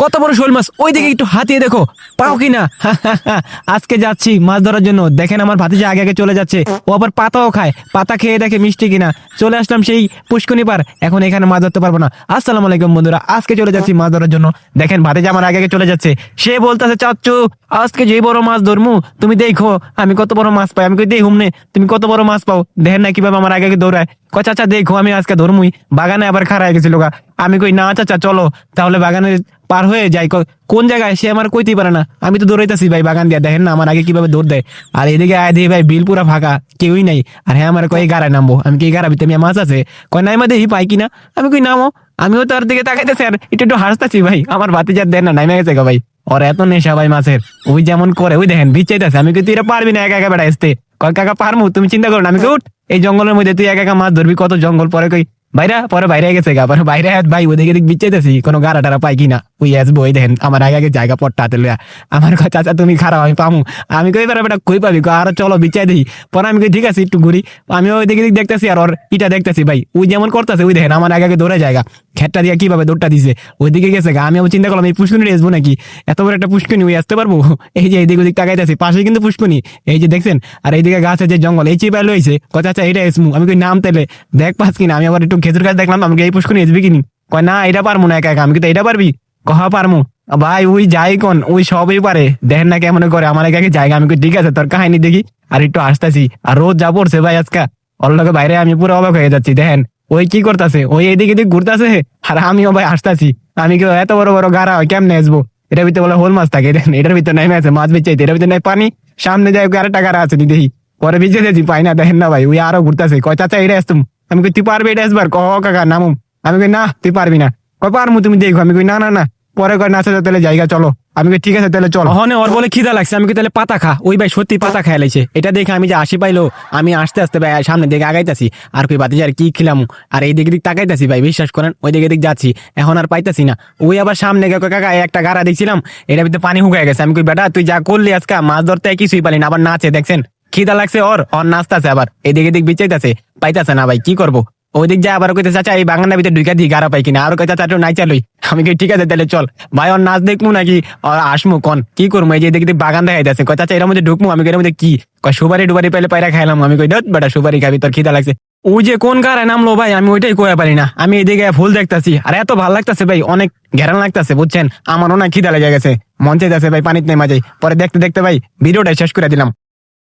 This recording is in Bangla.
কত বড় শোল মাছ, ওইদিকে একটু হাতিয়ে দেখো পাও কিনা। আজকে যাচ্ছি মাছ ধরার জন্য। দেখেন আমার ভাতিজা আগে আগে চলে যাচ্ছে, ও আবার পাতাও খায়, পাতা খেয়ে দেখে মিষ্টি কিনা। চলে আসলাম সেই পুষ্কনি পার, এখন এখানে মাছ ধরতে পারবো না। আসসালামু আলাইকুম বন্ধুরা, আজকে চলে যাচ্ছি মাছ ধরার জন্য। দেখেন ভাতিজা আমার আগে আগে চলে যাচ্ছে, সে বলতেছে চাচ্চু আজকে যে বড় মাছ ধরমু, তুমি দেখো আমি কত বড় মাছ পাই। আমি কই দেই হুমনে, তুমি কত বড় মাছ পাও। দেখেন না কিভাবে আমার আগে আগে দৌড়ায়। কয় চাচা দেখো আমি আজকে ধরমুই। বাগানে আবার খাড়া হয়ে গেছিল গা। আমি কই না চাচা চলো তাহলে বাগানে পার হয়ে যাই। কোন জায়গায় সে আমার কইতেই পারে না। আমি তো দৌড়াইতেছি ভাই বাগান দিয়া, দেখেন না আমার আগে কিভাবে দৌড় দেয়। আর এদিকে আয় দিয়ে ভাই বিল পুরা ফাঁকা, কেউই নাই। আর হ্যাঁ আমার কয় গাড়ায় নামবো, আমি কি গাড়া ভিতরে মাছ আছে? কয় নাই মা দেখি পাই কিনা। আমি কই নামো। আমিও তার দিকে তাকাইতেছি আর একটু একটু হাসতেছি ভাই। আমার ভাতিজার দেন না নাইমা গেছে গো ভাই, ওর এত নেশা ভাই মাছের। ওই যেমন করে ওই দেখেন বিচ্ছাইতেছে। আমি কই তুই এটা পারবি না একা একা বেড়া আসতে। কয় কাকা পারমু, তুমি চিন্তা করো না। আমি কই উঠ, এই জঙ্গলের মধ্যে তুই একা একা মাছ ধরবি, কত জঙ্গল। পরে কই বাইরা, পরে বাইরে গেছে গা। পরে বাইরে ভাই ওদিকে দিক বিচ্ছাইতেছি কোনো গাড়া টারা পাই কিনা। ওই আসবো ওই দেখেন আমার আগে আগে জায়গা পট্টা হাতে লইয়া। আমার কয় চাচা তুমি খারাপ আমি পামু। আমি কই বেটা বেটা কই পাবি, আর চলো বিচ্ছাই দিই। পরে আমি কই ঠিক আছে একটু ঘুরি। আমি ওই দিকে দিক দেখতেছি আর ওর ইটা দেখতেছি ভাই, ওই যেমন করতেছে ওই দেখেন আমার আগে আগে দৌড়ে জায়গা। খেটটা দিয়া কিভাবে দৌড়টা দিছে, ওইদিকে গেছে গা। আমি আবার চিন্তা করলাম এই পুষ্কনি আসবো নাকি, এত বড় একটা পুষ্কনি ওই আসতে পারবো? এই যে এইদিকে ওদিক তাকাইতেছি, পাশে কিন্তু পুষ্কনি, এই যে দেখছেন। আর এইদিকে গাছে যে জঙ্গল, এই চিপাই লইছে। কথা আচ্ছা এটা এসমু। আমি কই নাম তেলে দেখ পাস কিনা। আমি আবার একটু খেজুর গাছ দেখলাম, আমাকে এই পুষ্কনি আসবি কিনি। কয় না এটা পারবো না একা একা। আমি কিন্তু এটা পারবি, কহা পারমু। ভাই ওই যাই কোন ওই সবই পারে, দেখেন না কেমন করে আমার একে জায়গা। আমি কই ঠিক আছে তোর কাহিনী দেখি। আর একটু আসতেছি, আর রোদ যা পড়ছে ভাই আজকা, ওর লোকে বাইরে আমি পুরো অবাক হয়ে যাচ্ছি। দেখেন ওই কি করতেছে, ওই এইদিকে দিক ঘুরতেছে আর আমিও ভাই আসতেছি। আমি কি এত বড় বড় গাড়া হয় কেমনে আসবো? এটার ভিতরে বলে হোল মাছ থাকে, দেখেন এটার ভিতরে নাই আছে মাছ বেচাইতে, এটার ভিতরে নাই পানি। সামনে যাই আরেকটা গাড়া আছে দেখি, পরে বিচে দেখি পাই না। দেখেন না ভাই ওই আরো ঘুরতেছে। কয় চাচা এটা আসতুম। আমি কই তুই পারবি এটা আসবার? কহ কাকা নামুম। আমি কই না তুই পারবি না। কয় পারমু তুমি দেখো। আমি কই না না না। পরে কয় না চাচা তাহলে জায়গা চলো। আমি কই ঠিক আছে তাহলে চল। হনে ওর বলে খিদা লাগছে, আমি কই তাহলে পাতা খা। ওই ভাই সত্যি পাতা খাই লাইছে। এটা দেখে আমি যে আসি পাইলো, আমি আস্তে আস্তে ভাই সামনে দিকে আগাইতাছি। আর কই বাতি আর কি খিলাম, আর এই দিকে দিক তাকাইতাছি ভাই, বিশ্বাস করেন ওই দিকে দিক যাচ্ছি, এখন আর পাইতাছি না। ওই আবার সামনে গিয়ে কয় কাকা একটা গাড়া দেখছিলাম, এটার ভিতরে পানি হুকায় গেছে। আমি কই বেটা তুই যা করলি আজকে মাছ ধরতে কিছুই পালি না, আবার নাচে দেখছেন খিদা লাগছে ওর ওর নাচতাছে, আবার এদিকে দিক বিচাইতাছে, পাইতাছে না ভাই কি করবো। ওই দিক যায় আবার কইতে চাচা এই বাগানের ভিতরে ঢুকা দিই গাড়া পাই কিনা। আর কই চাচা একটু নাই চালুই। আমি কই ঠিক আছে তাহলে চল ভাই, ওর নাচ দেখবো নাকি আসমু কন কি করবো। এই যে দেখি বাগান দেখা যাচ্ছে। কয় চাচা এর মধ্যে ঢুকবো। আমি এর মধ্যে কি কয় সুপারি ডুবারি পাইলে পায়রা খাইলাম। আমি কই দত বেটা সুপারি খাবি, তোর খিদা লাগছে। ওই যে কোন গাড়ায় নামলো ভাই, আমি ওইটাই কয়ে পারি না। আমি এদিকে ফুল দেখতাছি আর এত ভালো লাগতাছে ভাই, অনেক ঘেরান লাগতাছে বুঝছেন। আমারও না খিদা লেগে গেছে, মন চাইতেছে ভাই পানিতে নেমা যাই। পরে দেখতে দেখতে ভাই ভিডিওটা শেষ করে দিলাম।